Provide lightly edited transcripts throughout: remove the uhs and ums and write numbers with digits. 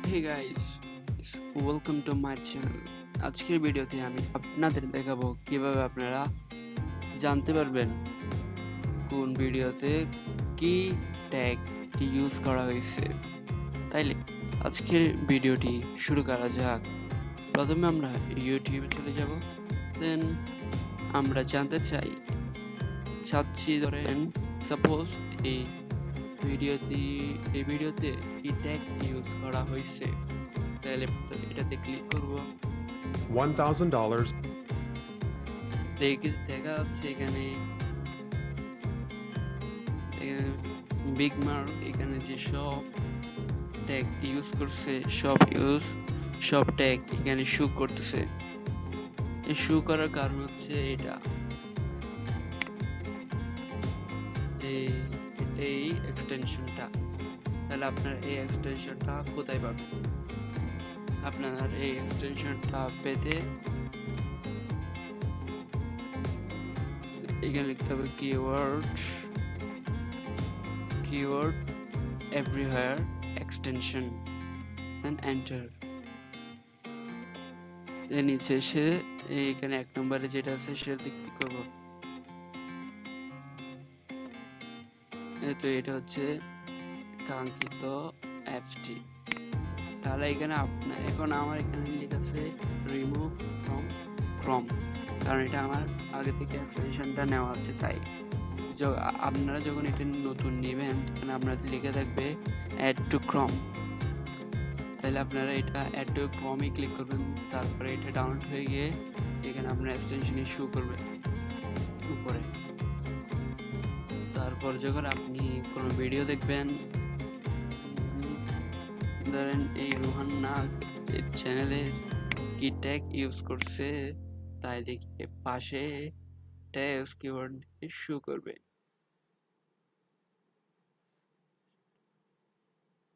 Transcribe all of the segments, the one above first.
Hey guys, welcome to my channel. আজকের ভিডিওতে আমি আপনাদের দেখাবো কিভাবে আপনারা জানতে পারবেন কোন ভিডিওতে কি ট্যাগ ইউজ করা হয়েছে। তাইলে আজকের ভিডিওটি শুরু করা যাক। প্রথমে আমরা ইউটিউবে চলে যাব, দেন আমরা জানতে চাচ্ছি ধরেন সাপোজ এই ভিডিওতে কি ট্যাগ ইউজ করা হয়েছে। তাহলে এটাতে ক্লিক করব। $1,000 দেখা যাচ্ছে এখানে বিগ মার্ক এখানে যে সব ট্যাগ ইউজ করছে সব ট্যাগ এখানে শো করতেছে। এই শো করার কারণ হচ্ছে এই এক্সটেনশনটা। তাহলে আপনার এই এক্সটেনশনটা কোথায় পাবেন? আপনার এই এক্সটেনশনটা পেতে এখানে লিখতে হবে keyword everywhere extension, then enter. নিচে এসে এখানে 1 নম্বরে যেটা আছে সেটাতে ক্লিক করব। তো এটা হচ্ছে কাঙ্ক্ষিত অ্যাপসটি। তাহলে এখানে এখন আমার এখানে লেখা আছে রিমুভ ফ্রম ক্রম, কারণ এটা আমার আগে থেকে এক্সটেনশনটা নেওয়া আছে। তাই আপনারা যখন এটা নতুন নেবেন তখন আপনাদের লিখে থাকবে অ্যাড টু ক্রম। তাহলে আপনারা এটা অ্যাড টু ক্রমে ক্লিক করবেন, তারপরে এটা ডাউনলোড হয়ে গিয়ে এখানে আপনার এক্সটেনশনে শো করবে উপরে। তারপর যখন আপনি কোনো ভিডিও দেখবেন, ধরেন এই রোহান নাগ চ্যানেলে কি ট্যাগ ইউজ করছে তাই দেখে পাশে ট্যাগ কিওয়ার্ড দিয়ে শো করবে।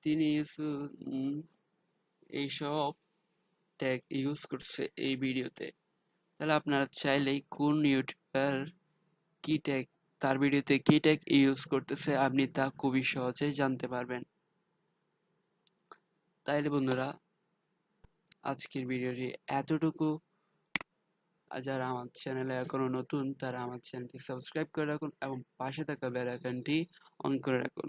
তিনি এইসব ট্যাগ ইউজ করছে এই ভিডিওতে। তাহলে আপনারা চাইলেই কোন ইউটিউবার কি ট্যাগ তার ভিডিওতে কি ট্যাগ ইউজ করতেছে আপনি তা খুবই সহজে জানতে পারবেন। তাইলে বন্ধুরা আজকের ভিডিওটি এতটুকু। আর যারা আমার চ্যানেলে এখনো নতুন তারা আমার চ্যানেলটি সাবস্ক্রাইব করে রাখুন এবং পাশে থাকা বেল আইকনটি অন করে রাখুন।